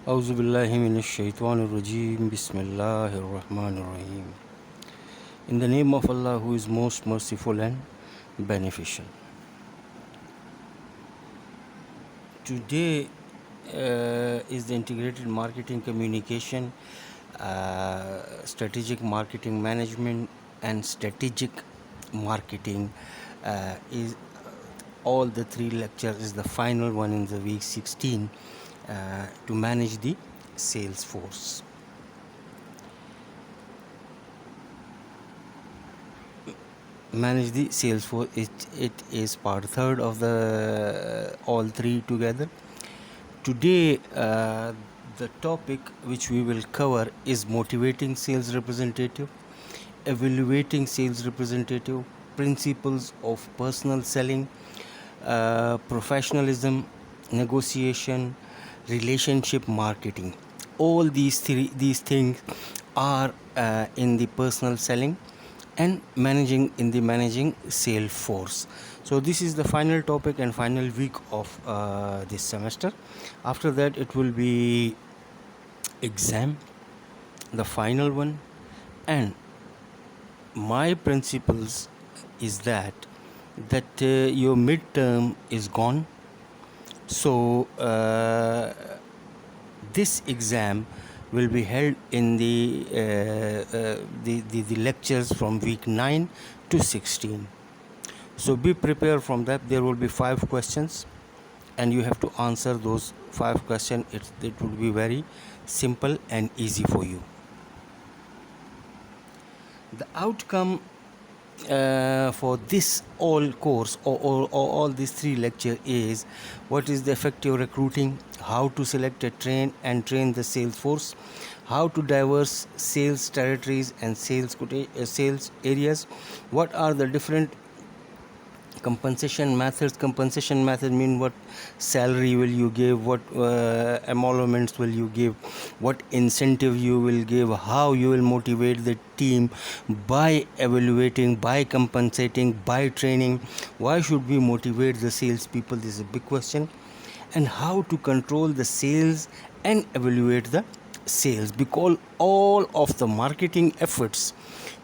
أعوذ بالله من الشيطان الرجيم بسم الله الرحمن الرحيم. In the name of Allah who is most merciful and beneficial. Today is the integrated marketing communication, strategic marketing management and strategic marketing is all the three lectures is the final one in the week 16 to manage the sales force. Manage the sales force, it is part third of the all three together. Today the topic which we will cover is motivating sales representative, evaluating sales representative, principles of personal selling, professionalism, negotiation, relationship marketing. All these things are in the personal selling and managing sales force. So this is the final topic and final week of this semester. After that it will be exam, the final one, and my principles is that your midterm is gone. So this exam will be held in the lectures from week 9 to 16. So be prepared from that. There will be 5 questions and you have to answer those 5 questions. It would be very simple and easy for you. The outcome for this all course or all these 3 lecture is what is the effective recruiting, how to select a train the sales force, how to diverse sales territories and sales areas, what are the different compensation method mean what salary will you give, what emoluments will you give, what incentive you will give, how you will motivate the team by evaluating, by compensating, by training. Why should we motivate the sales people? This is a big question. And how to control the sales and evaluate the sales, because all of the marketing efforts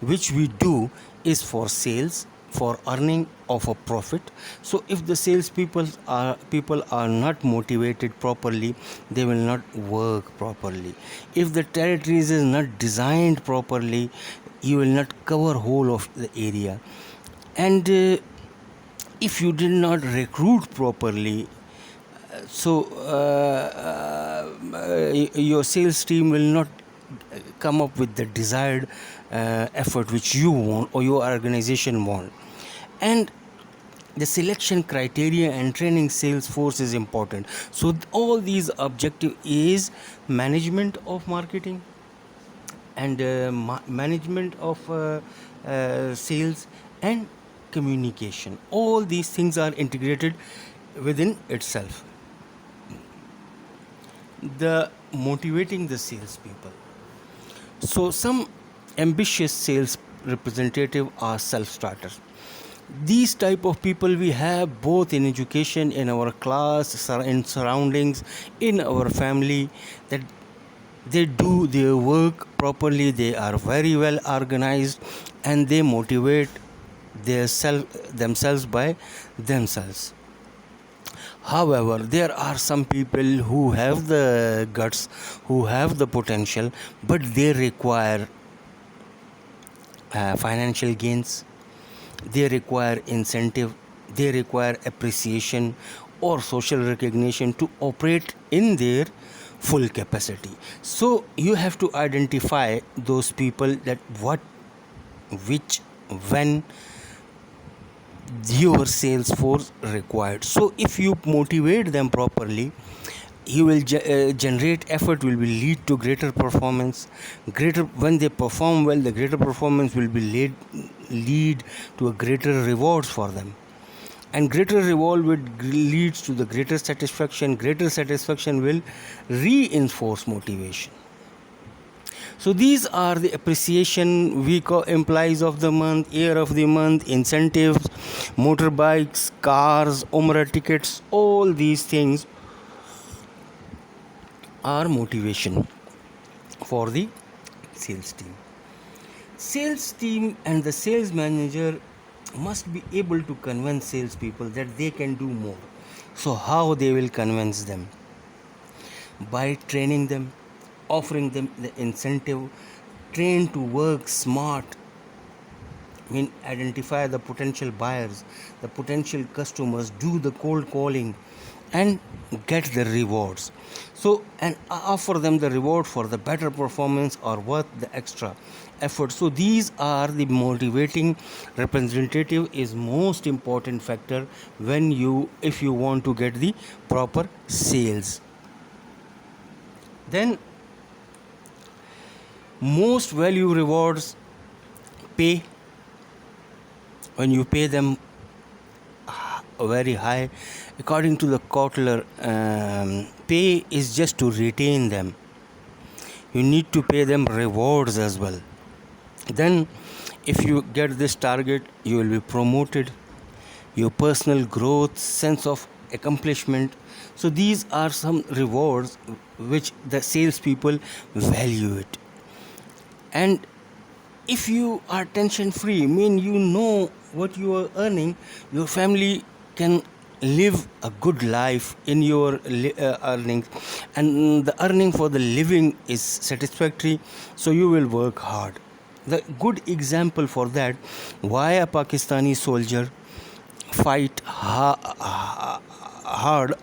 which we do is for sales, for earning of a profit. So if the sales people are not motivated properly, they will not work properly. If the territories is not designed properly, you will not cover whole of the area. And if you did not recruit properly, so your sales team will not come up with the desired effort which you want or your organization want. And the selection criteria and training sales force is important. So all these objective is management of marketing and management of sales and communication. All these things are integrated within itself. The motivating the sales people. So some ambitious sales representative are self-starters. These type of people we have both in education, in our class, in surroundings, in our family, that they do their work properly, they are very well organized and they motivate themselves by themselves. However, there are some people who have the guts, who have the potential, but they require financial gains, they require incentive, they require appreciation or social recognition to operate in their full capacity. So you have to identify those people, that what, which, when your sales force required. So if you motivate them properly, you will generate effort, will be lead to greater performance. When they perform well, the greater performance will be lead to a greater rewards for them, and greater reward would leads to the greater satisfaction. Greater satisfaction will reinforce motivation. So these are the appreciation, week employees of the month, year of the month, incentives, motorbikes, cars, Umrah tickets, all these things are motivation for the sales team. Sales team and the sales manager must be able to convince salespeople that they can do more. So, how they will convince them? By training them, offering them the incentive, train to work smart, identify the potential buyers, the potential customers, do the cold calling, and get the rewards. So, and offer them the reward for the better performance or worth the extra effort. So these are the motivating representative is most important factor when you, if you want to get the proper sales. Then most value rewards pay. When you pay them very high, according to the Kotler, pay is just to retain them. You need to pay them rewards as well. Then if you get this target, you will be promoted, your personal growth, sense of accomplishment. So these are some rewards which the salespeople value it. And if you are tension free, you know what you are earning, your family can live a good life in your earnings, and the earning for the living is satisfactory, so you will work hard. The good example for that, why a Pakistani soldier fight hard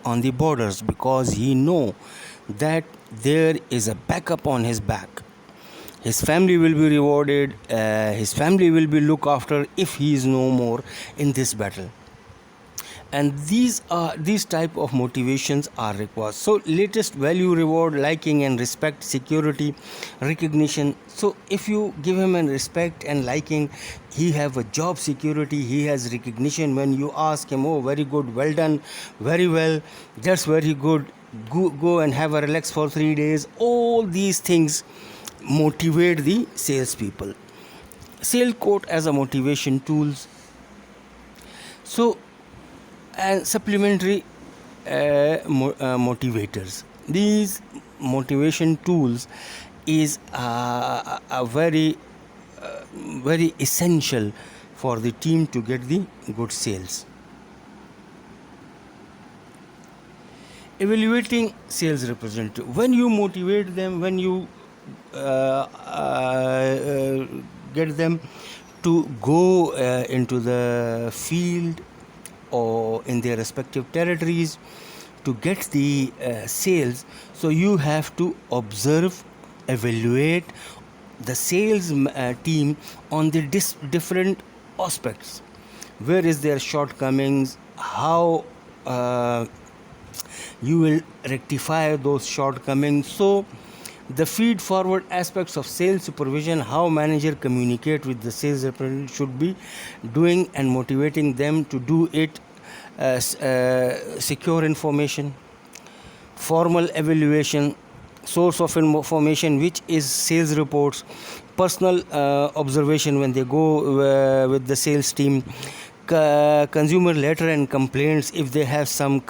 on the borders, because he know that there is a backup on his back. His family will be rewarded, his family will be looked after if he is no more in this battle. And these type of motivations are required. So latest value reward, liking and respect, security, recognition. So if you give him a respect and liking, he have a job security, he has recognition. When you ask him, oh, very good, well done, very well, that's very good, go and have a relax for 3 days, all these things motivate the salespeople. Sale quote as a motivation tools. So, and supplementary motivators. These motivation tools is a very essential for the team to get the good sales. Evaluating sales representative. When you motivate them, when you get them to go into the field or in their respective territories to get the sales, so you have to observe, evaluate the sales team on the different aspects. Where is their shortcomings, how you will rectify those shortcomings. So the feed forward aspects of sales supervision, how manager communicate with the sales representative, should be doing and motivating them to do it. Secure information, formal evaluation, source of information which is sales reports, personal observation when they go with the sales team, consumer letter and complaints if they have some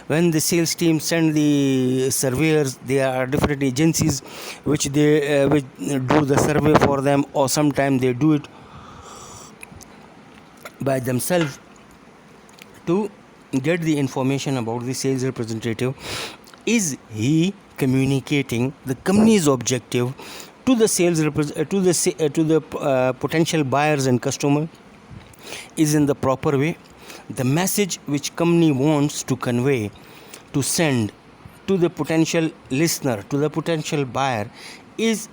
when the sales team send the surveyors, there are different agencies which they which do the survey for them, or sometimes they do it by themselves to get the information about the sales representative. Is he communicating the company's objective to the sales to the potential buyers and customer? Is in the proper way? The message which company wants to convey, to send to the potential listener, to the potential buyer, is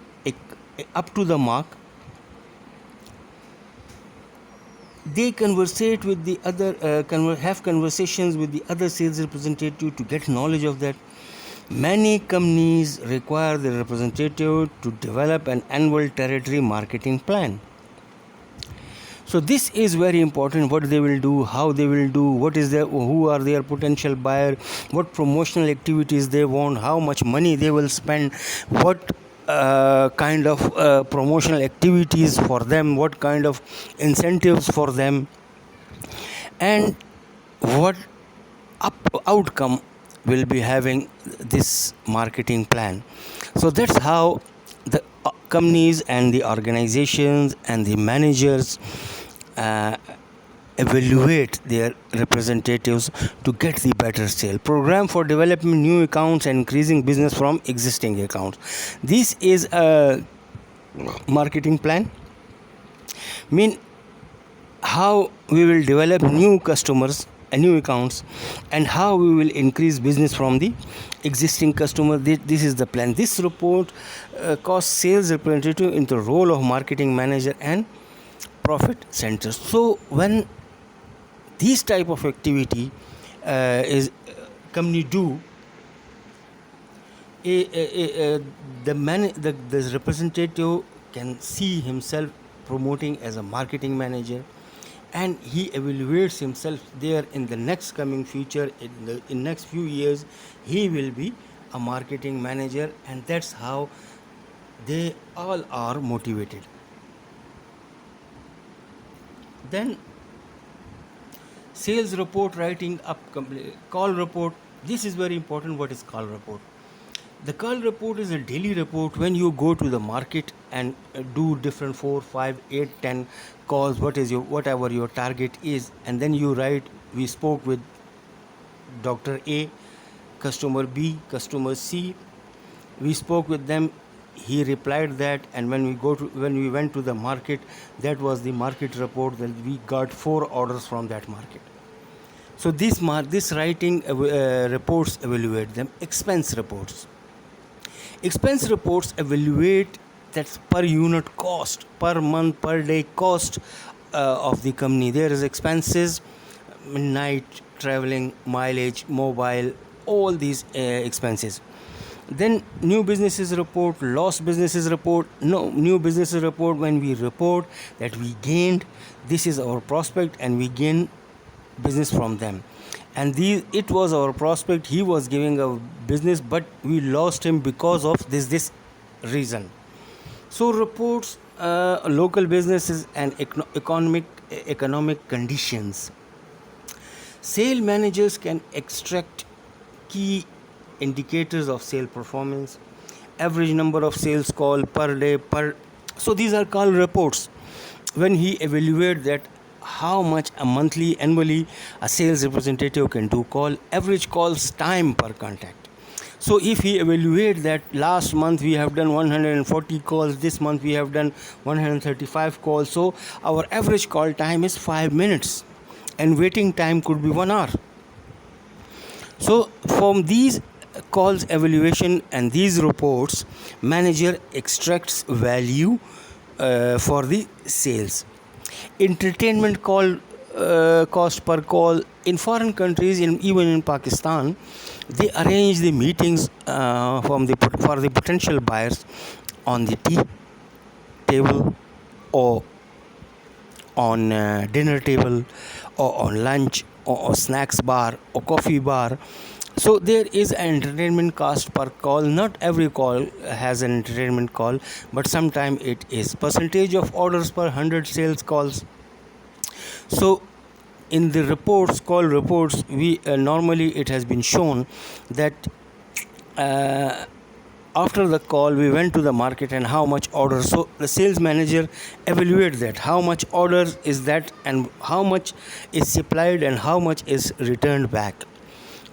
up to the mark? They conversate with the other have conversations with the other sales representative to get knowledge of that. Many companies require the representative to develop an annual territory marketing plan. So this is very important, what they will do, how they will do, what is their, who are their potential buyer, what promotional activities they want, how much money they will spend, what kind of promotional activities for them, what kind of incentives for them, and what outcome will be having this marketing plan. So that's how the companies and the organizations and the managers uh, evaluate their representatives to get the better sale. Program for developing new accounts and increasing business from existing accounts. This is a marketing plan. Mean how we will develop new customers and new accounts, and how we will increase business from the existing customer. This is the plan. This report costs sales representative in the role of marketing manager and profit center. So when these type of activity is company do, the representative can see himself promoting as a marketing manager, and he evaluates himself there in the next coming future. In next few years he will be a marketing manager, and that's how they all are motivated. Then sales report writing up, call report. This is very important. What is call report? The call report is a daily report when you go to the market and do different 4, 5, 8, 10 calls. Whatever your target is, and then you write, we spoke with Dr. A, customer B, customer C. We spoke with them. He replied that, and when we went to the market, that was the market report. That we got 4 orders from that market. So this writing reports evaluate them. Expense reports. Expense reports evaluate that per unit cost, per month, per day cost of the company. There is expenses, night, traveling, mileage, mobile, all these expenses. Then new businesses report, lost businesses report. No, new businesses report, when we report that we gained, this is our prospect and we gain business from them, and it was our prospect, he was giving a business, but we lost him because of this reason. So reports local businesses and economic conditions. Sale managers can extract key indicators of sale performance, average number of sales call per day, so these are call reports. When he evaluate that how much a monthly, annually a sales representative can do call, average calls time per contact. So if he evaluate that last month we have done 140 calls, this month we have done 135 calls, so our average call time is 5 minutes and waiting time could be 1 hour. So from these calls evaluation and these reports, manager extracts value for the sales. Entertainment call cost per call. In foreign countries, even in Pakistan, they arrange the meetings for the potential buyers on the tea table, or on dinner table, or on lunch, or snacks bar, or coffee bar. So there is an entertainment cost per call. Not every call has an entertainment call, but sometimes it is. Percentage of orders per 100 sales calls. So in the reports, call reports, we normally it has been shown that after the call we went to the market and how much orders. So the sales manager evaluate that how much orders is that, and how much is supplied and how much is returned back.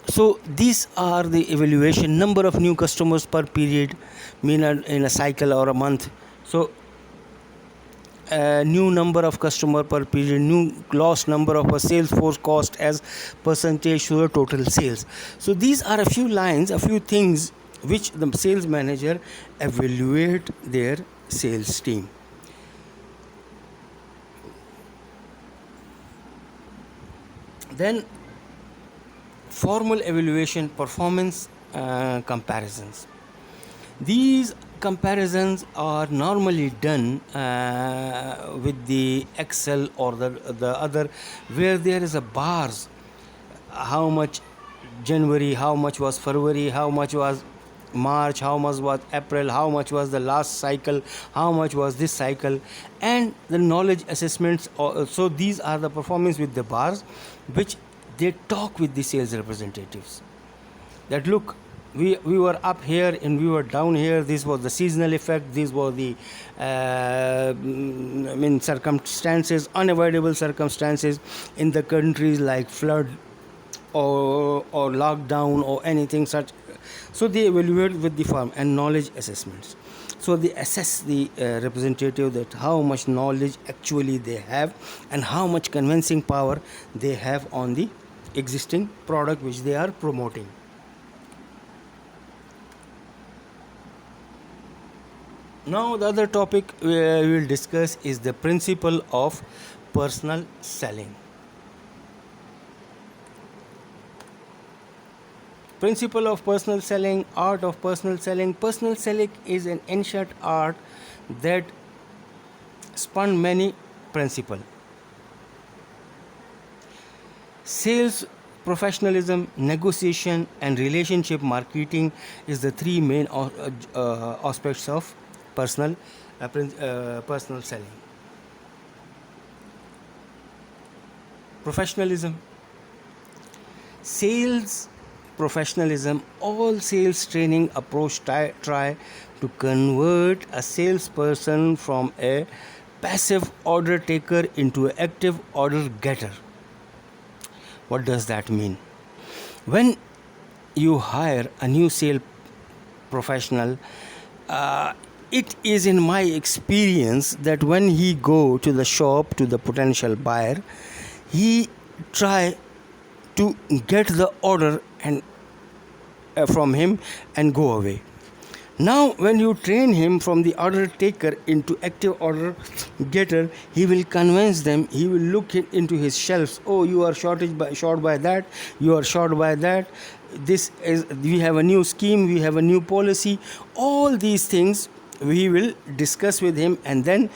So these are the evaluation. Number of new customers per period, mean in a cycle or a month. So new number of customer per period, new lost number of a sales force cost as percentage to the total sales. So these are a few lines, a few things which the sales manager evaluate their sales team. Then formal evaluation, performance comparisons. These comparisons are normally done with the Excel or the other, where there is a bars, how much January, how much was February, how much was March, how much was April, how much was the last cycle, how much was this cycle, and the knowledge assessments. So these are the performance with the bars which they talk with the sales representatives. that look, we were up here and we were down here. This was the seasonal effect. These were the circumstances, unavoidable circumstances in the countries like flood or lockdown or anything such. So they evaluate with the firm and knowledge assessments. So they assess the representative that how much knowledge actually they have and how much convincing power they have on the existing product which they are promoting. Now the other topic we will discuss is the principle of personal selling. Principle of personal selling, art of personal selling. Personal selling is an ancient art that spun many principles. Sales, professionalism, negotiation, and relationship marketing is the three main aspects of personal selling. Professionalism, sales professionalism. All sales training approach try to convert a salesperson from a passive order taker into an active order getter. What does that mean? When you hire a new sales professional, it is in my experience that when he go to the shop to the potential buyer, he try to get the order and from him and go away. Now when you train him from the order taker into active order getter, he will convince them. He will look into his shelves. Oh, you are short by that, you are short by that, this is, we have a new scheme, we have a new policy. All these things we will discuss with him, and then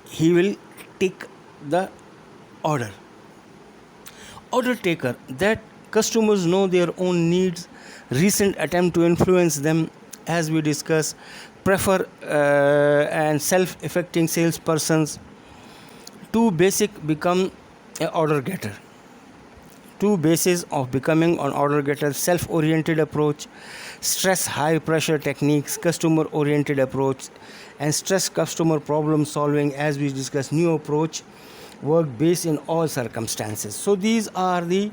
he will take the order. Order taker, that customers know their own needs. Recent attempt to influence them, as we discuss, prefer and self-effecting salespersons. Two basic become an order getter. Two bases of becoming an order getter: self-oriented approach, stress high pressure techniques, customer-oriented approach, and stress customer problem solving, as we discuss, new approach, work based in all circumstances. So these are the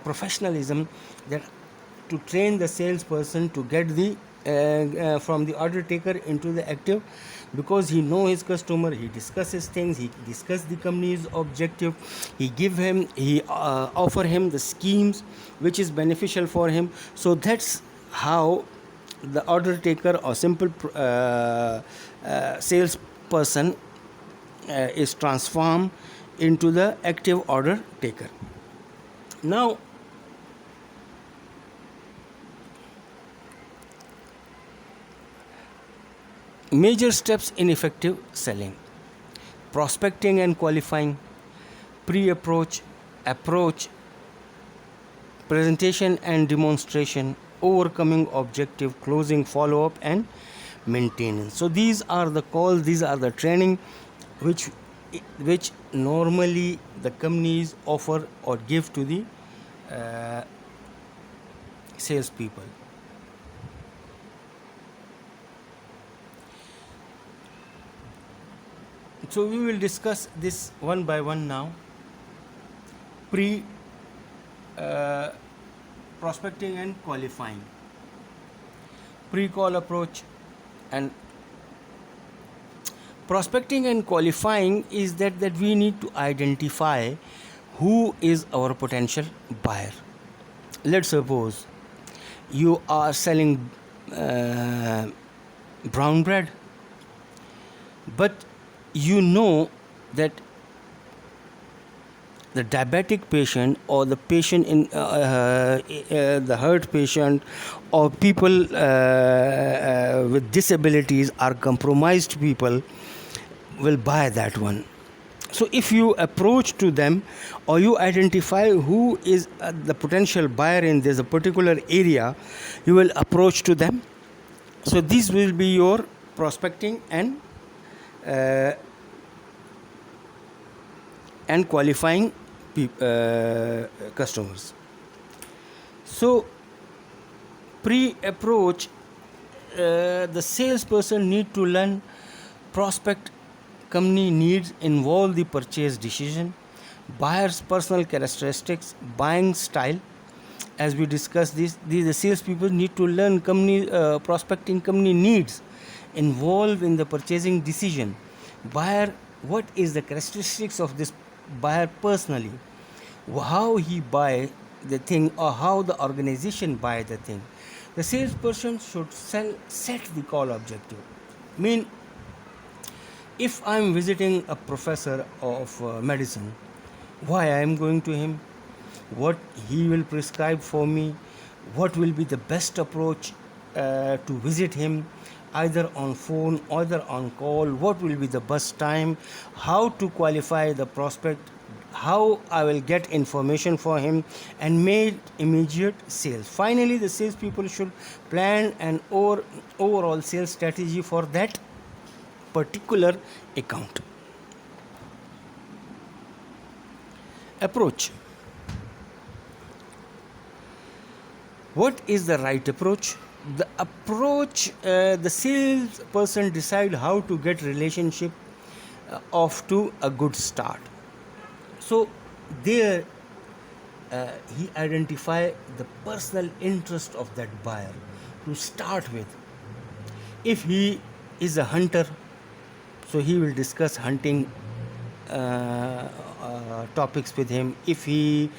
professionalism that to train the salesperson to get the from the order taker into the active, because he know his customer, he discusses things, he discuss the company's objective, he offer him the schemes which is beneficial for him. So that's how the order taker or simple salesperson is transformed into the active order taker. Now major steps in effective selling: prospecting and qualifying, pre-approach, approach, presentation and demonstration, overcoming objective, closing, follow-up, and maintenance. So these are the calls, these are the training which normally the companies offer or give to the salespeople. So we will discuss this one by one now. Prospecting and qualifying, pre-call approach. And prospecting and qualifying is that we need to identify who is our potential buyer. Let's suppose you are selling brown bread, but you know that the diabetic patient or the patient in the heart patient or people with disabilities or compromised people will buy that one. So if you approach to them or you identify who is the potential buyer in this particular area, you will approach to them. So this will be your prospecting and qualifying customers. So Pre-approach, the salesperson need to learn prospect company needs, involve the purchase decision, buyer's personal characteristics, buying style. As we discussed this, the salespeople need to learn company prospecting company needs, involve in the purchasing decision. Buyer, what is the characteristics of this buyer personally, how he buy the thing or how the organization buy the thing. The salesperson should set the call objective. Mean, if I am visiting a professor of medicine, why I am going to him, what he will prescribe for me, what will be the best approach to visit him, either on phone, either on call, what will be the best time, how to qualify the prospect, how I will get information for him and make immediate sales. Finally, the salespeople should plan an overall sales strategy for that particular account. Approach. What is the right approach? The approach, the salesperson decide how to get relationship off to a good start. So there he identify the personal interest of that buyer to start with. If he is a hunter, so he will discuss hunting topics with him. If he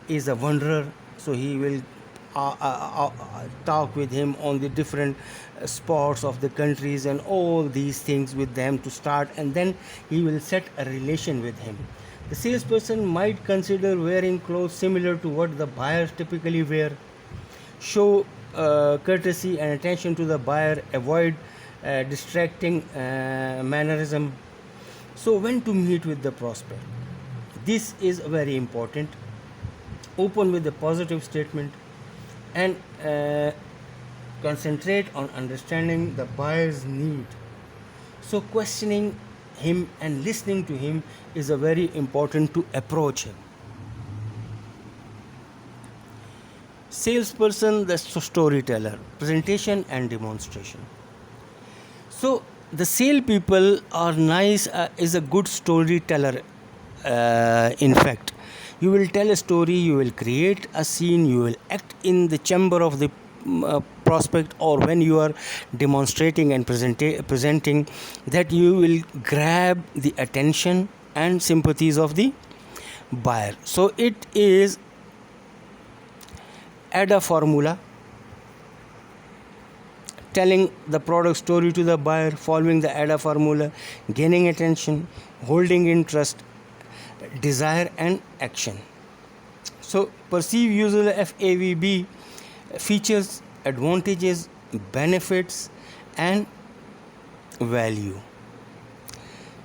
is a wanderer, so he will talk with him on the different spots of the countries and all these things with them to start, and then he will set a relation with him. The salesperson might consider wearing clothes similar to what the buyers typically wear, show courtesy and attention to the buyer, avoid distracting mannerism. So when to meet with the prospect, this is very important. Open with a positive statement and concentrate on understanding the buyer's need. So questioning him and listening to him is a very important to approach him. Salesperson, the storyteller, presentation and demonstration. So the sale people are nice, is a good storyteller. In fact, you will tell a story, you will create a scene, you will act in the chamber of the prospect, or when you are demonstrating and presenting, that you will grab the attention and sympathies of the buyer. So it is ADA formula: telling the product story to the buyer, following the ADA formula, gaining attention, holding interest, desire and action. So perceive user FAVB: features, advantages, benefits and value.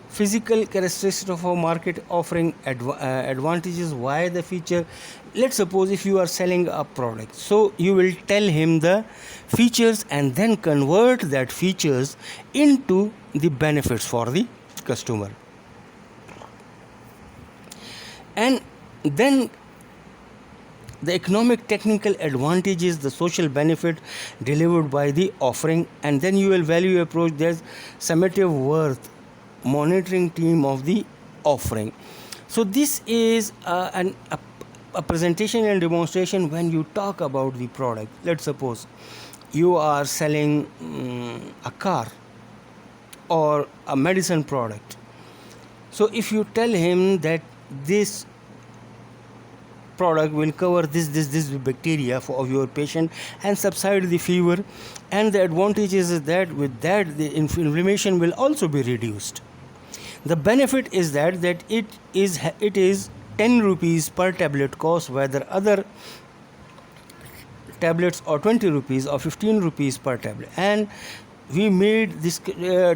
Physical characteristics of a market offering, advantages, why the feature. Let's suppose if you are selling a product, so you will tell him the features and then convert that features into the benefits for the customer. And then the economic technical advantages, the social benefit delivered by the offering, and then you will value approach. There's summative worth, monitoring team of the offering. So this is a presentation and demonstration when you talk about the product. Let's suppose you are selling a car or a medicine product. So if you tell him that this product will cover this bacteria for your patient and subside the fever, and the advantages is that with that the inflammation will also be reduced. The benefit is that it is 10 rupees per tablet cost, whether other tablets or 20 rupees or 15 rupees per tablet, and we made this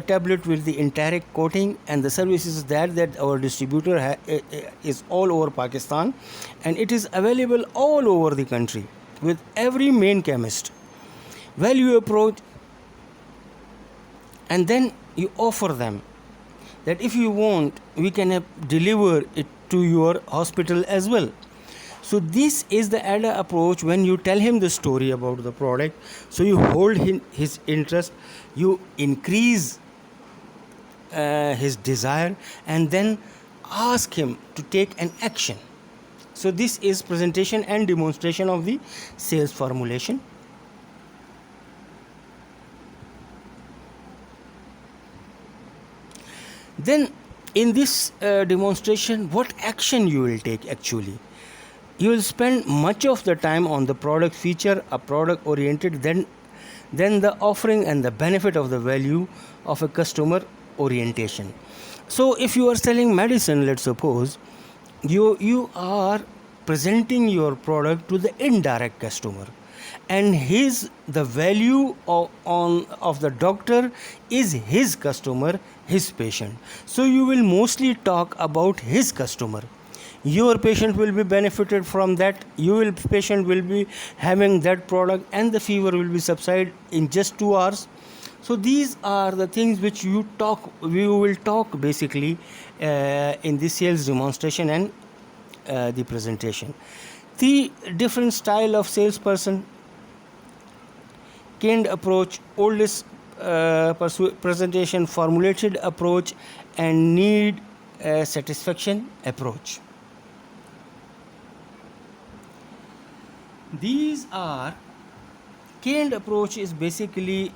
tablet with the entire coating, and the service is that our distributor is all over Pakistan, and it is available all over the country with every main chemist. Value approach, and then you offer them that if you want, we can deliver it to your hospital as well. So this is the elder approach. When you tell him the story about the product, so you hold his interest, you increase his desire, and then ask him to take an action. So this is presentation and demonstration of the sales formulation. Then in this demonstration, what action you will take actually? You will spend much of the time on the product feature, a product oriented, then the offering and the benefit of the value of a customer orientation. So if you are selling medicine, let's suppose, you are presenting your product to the indirect customer, and the value of the doctor is his customer, his patient. So you will mostly talk about his customer. Your patient will be benefited from that. Patient will be having that product, and the fever will be subside in just 2 hours. So these are the things which we will talk basically in the sales demonstration and the presentation. The different style of salesperson: canned approach, oldest presentation, formulated approach, and need satisfaction approach. These are canned approach is basically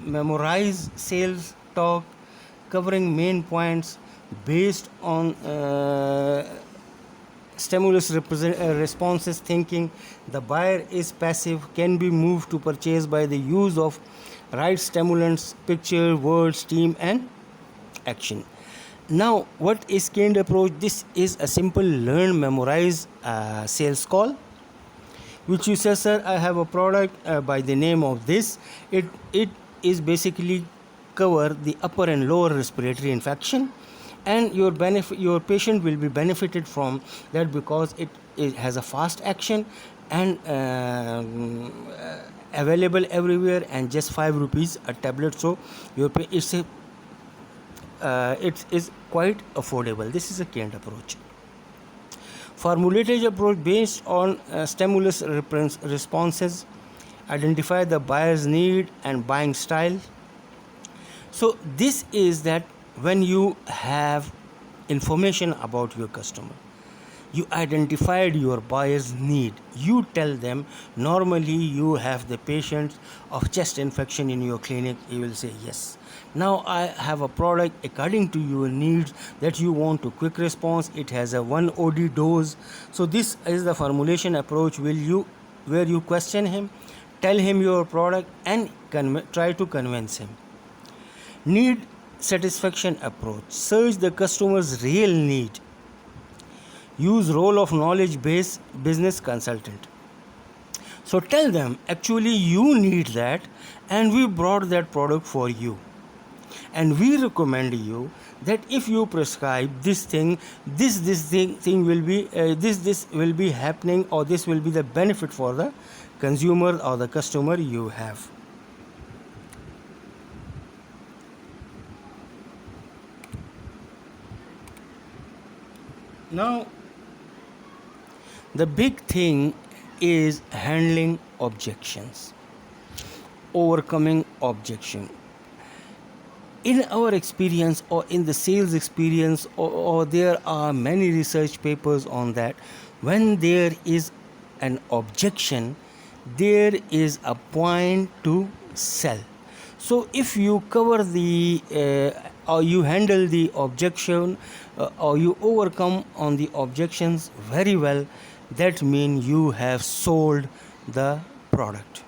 memorize sales talk, covering main points based on stimulus responses thinking. The buyer is passive, can be moved to purchase by the use of right stimulants, picture, words, team, and action. Now, what is canned approach? This is a simple learn, memorize sales call, which you say, sir, I have a product by the name of this. It is basically cover the upper and lower respiratory infection, and your patient will be benefited from that because it has a fast action and available everywhere, and just 5 rupees a tablet. So it is quite affordable. This is a canned approach. Formulated approach based on stimulus responses, identify the buyer's need and buying style. So this is that when you have information about your customer, you identified your buyer's need, you tell them, normally you have the patients of chest infection in your clinic, you will say, yes, now I have a product according to your needs that you want to quick response. It has a 1 OD dose. So this is the formulation approach where you question him, tell him your product, and try to convince him. Need satisfaction approach, search the customer's real need, use role of knowledge based business consultant. So tell them, actually you need that, and we brought that product for you, and we recommend you that if you prescribe this thing, this thing will be this will be happening, or this will be the benefit for the consumer or the customer you have. Now, the big thing is handling objections, overcoming objection. In our experience, or in the sales experience, or there are many research papers on that, when there is an objection, there is a point to sell. So if you cover or you handle the objection, or you overcome on the objections very well, that means you have sold the product.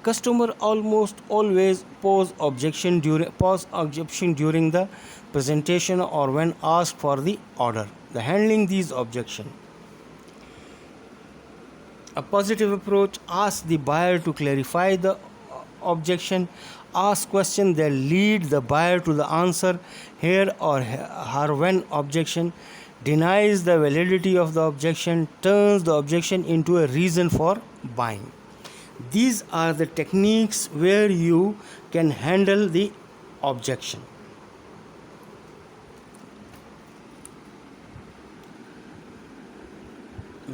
Customer almost always pose objection during the presentation or when asked for the order. The handling these objection. A positive approach: ask the buyer to clarify the objection, ask questions that lead the buyer to the answer here or her. When objection denies the validity of the objection, turns the objection into a reason for buying. These are the techniques where you can handle the objection.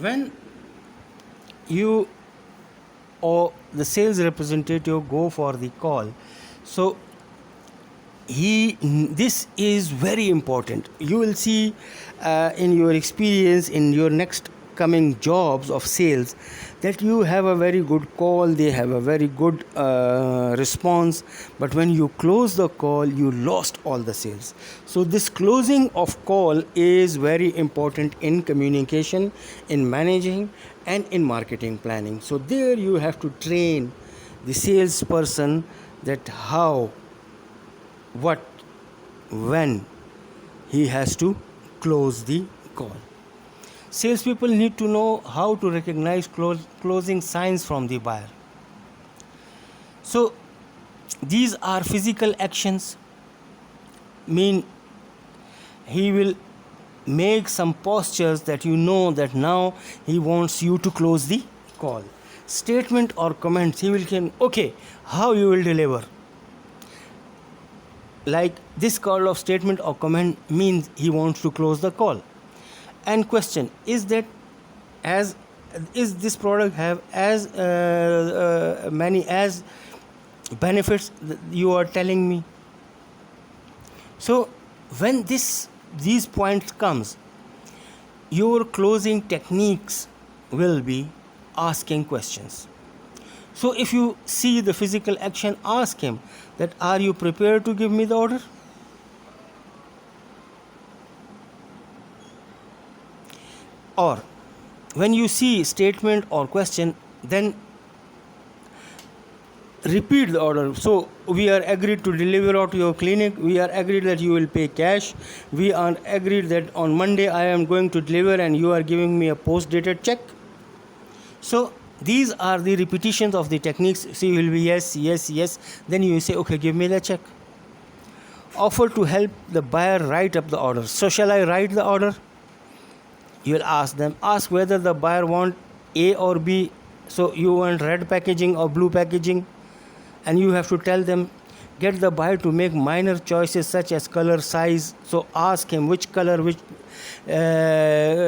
when you or the sales representative go for the call, so this is very important. You will see in your experience in your next coming jobs of sales that you have a very good call, they have a very good response, but when you close the call you lost all the sales. So this closing of call is very important in communication, in managing, and in marketing planning. So there you have to train the salesperson that how, what, when he has to close the call. Salespeople need to know how to recognize closing signs from the buyer. So these are physical actions, mean he will make some postures that you know that now he wants you to close the call. Statement or comments, he will say, okay, how you will deliver. Like this kind of statement or comment means he wants to close the call. And question, is this product have as many as benefits that you are telling me? So when these points comes, your closing techniques will be asking questions. So if you see the physical action, ask him that, are you prepared to give me the order? Or when you see statement or question, then repeat the order. So we are agreed to deliver out to your clinic, we are agreed that you will pay cash, we are agreed that on Monday I am going to deliver and you are giving me a post dated check. So these are the repetitions of the techniques. So you will be yes, yes, yes, then you say, okay, give me the check. Offer to help the buyer write up the order. So shall I write the order? You will ask them, ask whether the buyer want A or B. So you want red packaging or blue packaging, and you have to tell them, get the buyer to make minor choices such as color, size. So ask him which color, which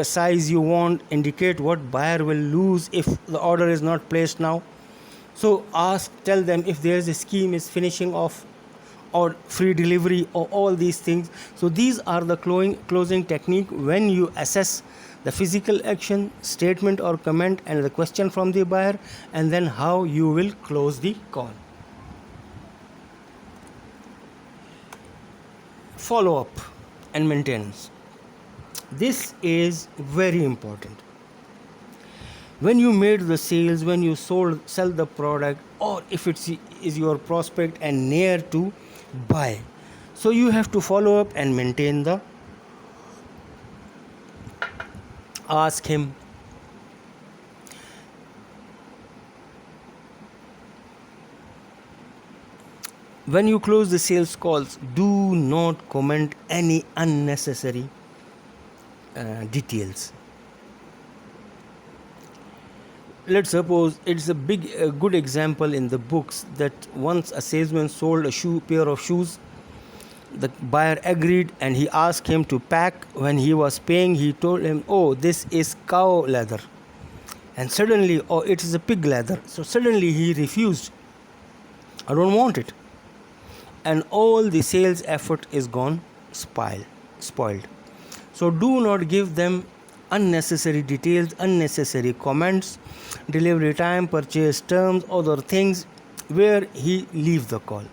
size you want, indicate what buyer will lose if the order is not placed now. So tell them if there is a scheme is finishing off or free delivery or all these things. So these are the closing technique when you assess the physical action, statement or comment, and the question from the buyer, and then how you will close the call. Follow up and maintenance. This is very important. When you made the sales, when you sell the product, or if it is your prospect and near to buy, so you have to follow up and maintain the. Ask him, when you close the sales calls, do not comment any unnecessary details. Let's suppose it's a good example in the books that once a salesman sold a pair of shoes. The buyer agreed and he asked him to pack. When he was paying, he told him, oh, this is cow leather. And suddenly, oh, it is a pig leather. So suddenly he refused. I don't want it. And all the sales effort is gone spoiled. So do not give them unnecessary details, unnecessary comments, delivery time, purchase terms, other things where he leaves the call.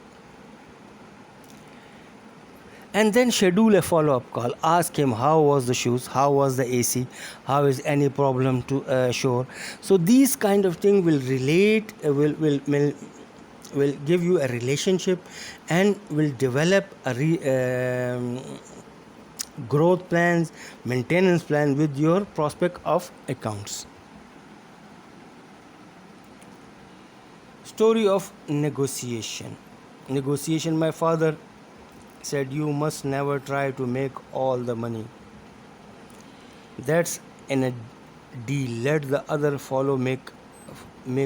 And then schedule a follow-up call. Ask him how was the shoes, how was the AC, how is any problem to show. So these kind of things will relate, will give you a relationship and will develop a growth plans, maintenance plan with your prospect of accounts. Story of negotiation. My father said, you must never try to make all the money. That's in a deal. Let the other follow make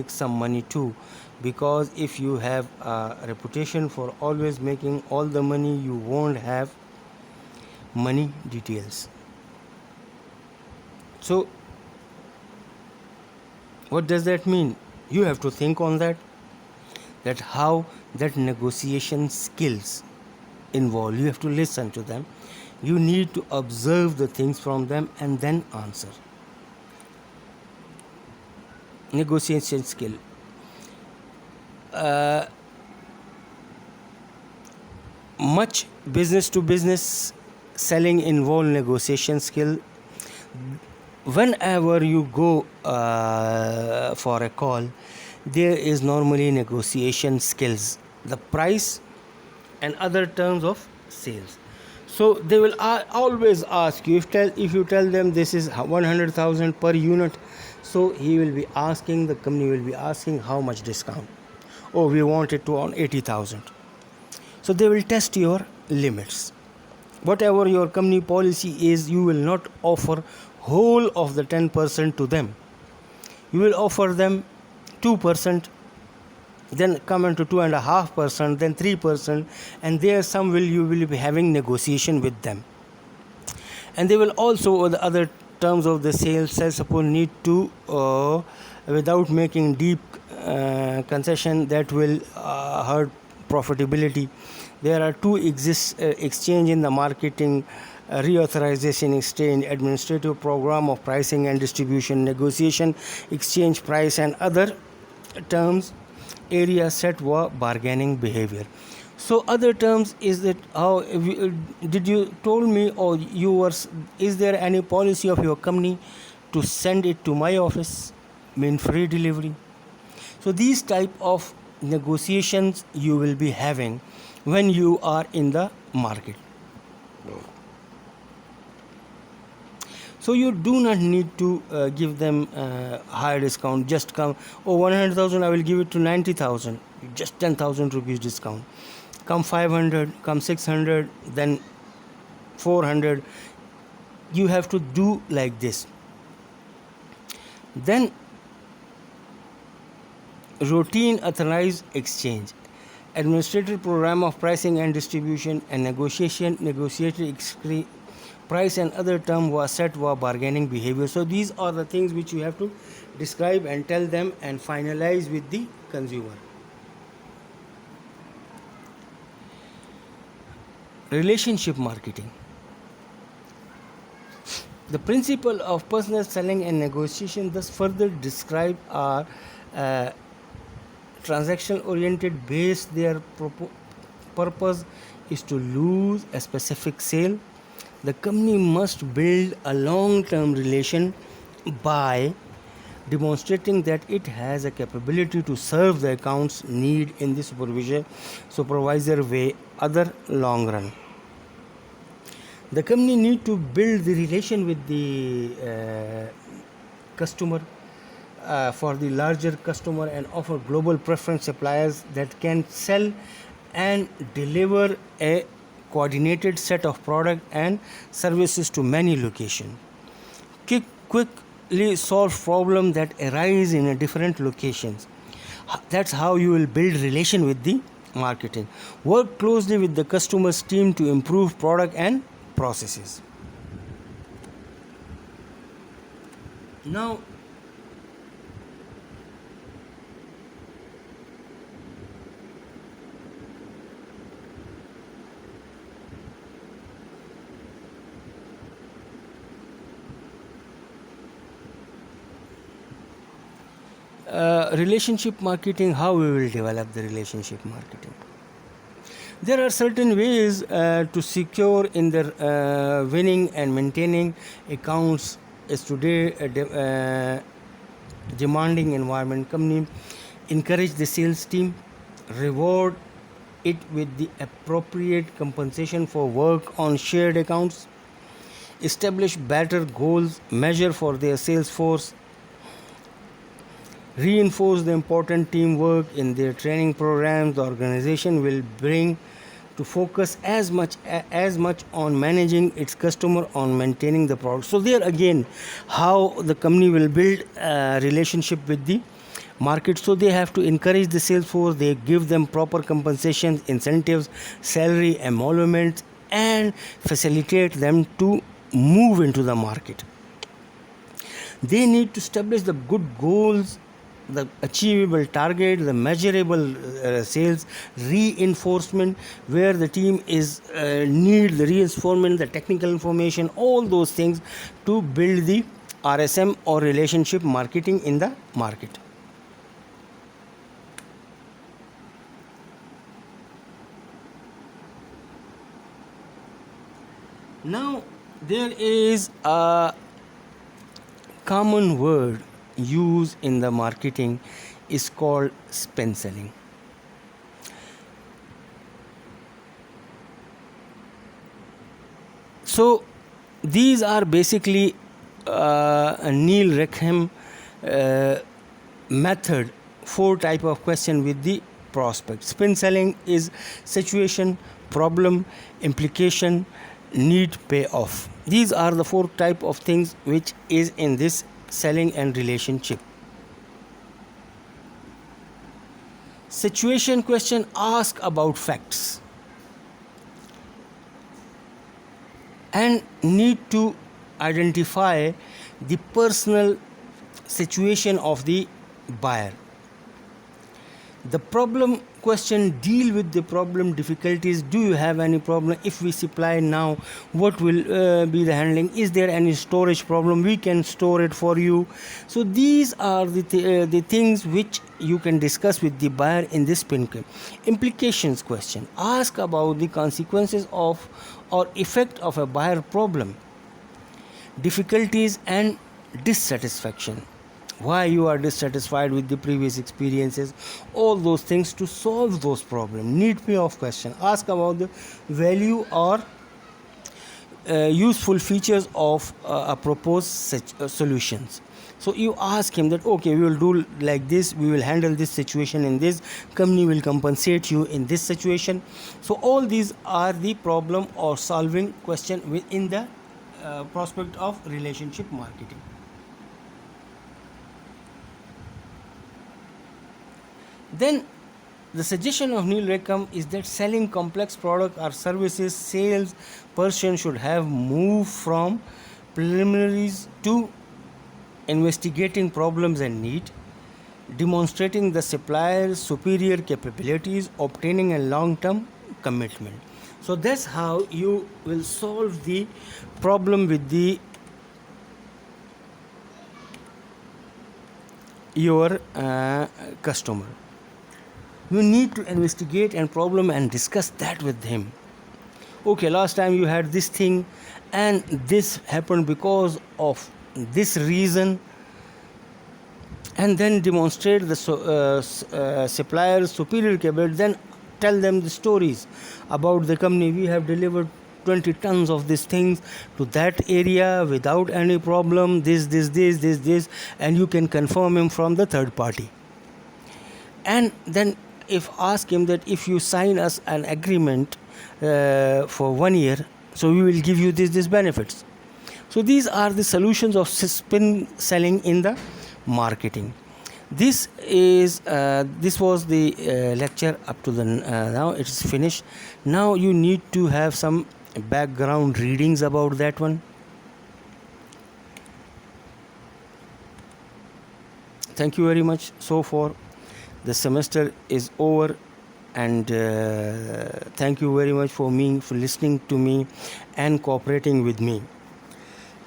some money too, because if you have a reputation for always making all the money, you won't have money details. So What does that mean? You have to think on that how that negotiation skills involve. You have to listen to them. You need to observe the things from them and then answer. Negotiation skill. Much business to business selling involve negotiation skill. Whenever you go for a call, there is normally negotiation skills, the price and other terms of sales. So they will always ask you, if you tell them this is 100,000 per unit, so the company will be asking how much discount. Oh, we want it to on 80,000. So they will test your limits. Whatever your company policy is, you will not offer whole of the 10% to them. You will offer them 2%, then come into 2.5%, then 3%, and there you will be having negotiation with them. And they will also, the other terms of the sales support, need to without making deep concession that will hurt profitability. There are two exchange in the marketing: reauthorization exchange, administrative program of pricing and distribution, negotiation exchange, price and other terms area set for bargaining behavior. So other terms is that how did you told me, or you were, is there any policy of your company to send it to my office, mean free delivery? So these type of negotiations you will be having when you are in the market. So you do not need to give them higher discount. Just come, 100,000, I will give it to 90,000, just 10,000 rupees discount. Come 500, come 600, then 400. You have to do like this. Then routine authorized exchange, administrative program of pricing and distribution, and negotiated price and other term was set for bargaining behavior. So these are the things which you have to describe and tell them and finalize with the consumer. Relationship marketing. The principle of personal selling and negotiation thus further describe are transaction oriented based. Their purpose is to lose a specific sale. The company must build a long-term relation by demonstrating that it has a capability to serve the account's need in the supervisor way other long run. The company need to build the relation with the customer for the larger customer and offer global preference suppliers that can sell and deliver a coordinated set of product and services to many locations. Quickly solve problems that arise in different locations. That's how you will build relation with the marketing. Work closely with the customer's team to improve product and processes. Now, relationship marketing, how we will develop the relationship marketing. There are certain ways to secure in their winning and maintaining accounts is today demanding environment. Company encourage the sales team, reward it with the appropriate compensation for work on shared accounts, establish better goals, measure for their sales force, reinforce the important teamwork in their training programs. The organization will bring to focus as much on managing its customer on maintaining the product. So there again, how the company will build a relationship with the market. So they have to encourage the sales force, they give them proper compensation, incentives, salary, emoluments, and facilitate them to move into the market. They need to establish the good goals, the achievable target, the measurable sales, reinforcement, where the team is need the reinforcement, the technical information, all those things to build the RSM or relationship marketing in the market. Now there is a common word used in the marketing is called spin selling. So these are basically Neil Reckham method, 4 type of question with the prospect. Spin selling is situation, problem, implication, need, payoff. These are the 4 type of things which is in this selling and relationship. Situation question, ask about facts and need to identify the personal situation of the buyer. The problem question, deal with the problem difficulties. Do you have any problem? If we supply now, what will be the handling? Is there any storage problem? We can store it for you. So these are the things which you can discuss with the buyer in this spin. Implications question, ask about the consequences of or effect of a buyer problem, difficulties and dissatisfaction, why you are dissatisfied with the previous experiences, all those things to solve those problems. Need, payoff question, ask about the value or useful features of a proposed solutions. So you ask him that, okay, we will do like this, we will handle this situation in this, company will compensate you in this situation. So all these are the problem or solving question within the prospect of relationship marketing. Then the suggestion of Neil Reckham is that selling complex product or services, sales person should have moved from preliminaries to investigating problems and need, demonstrating the supplier's superior capabilities, obtaining a long-term commitment. So that's how you will solve the problem with your customer. You need to investigate and problem and discuss that with him. Okay, last time you had this thing and this happened because of this reason, and then demonstrate the supplier's superior capability. Then tell them the stories about the company. We have delivered 20 tons of these things to that area without any problem, this, and you can confirm him from the third party. And then if ask him that if you sign us an agreement for 1 year, so we will give you this benefits. So these are the solutions of spin selling in the marketing. This was the lecture up to the now it is finished. Now you need to have some background readings about that one. Thank you very much. So far the semester is over, and thank you very much for listening to me and cooperating with me.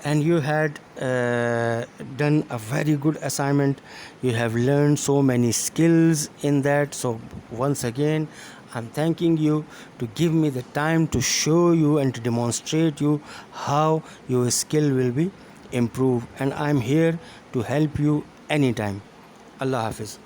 And you had done a very good assignment. You have learned so many skills in that. So once again, I'm thanking you to give me the time to show you and to demonstrate you how your skill will be improved. And I'm here to help you anytime. Allah Hafiz.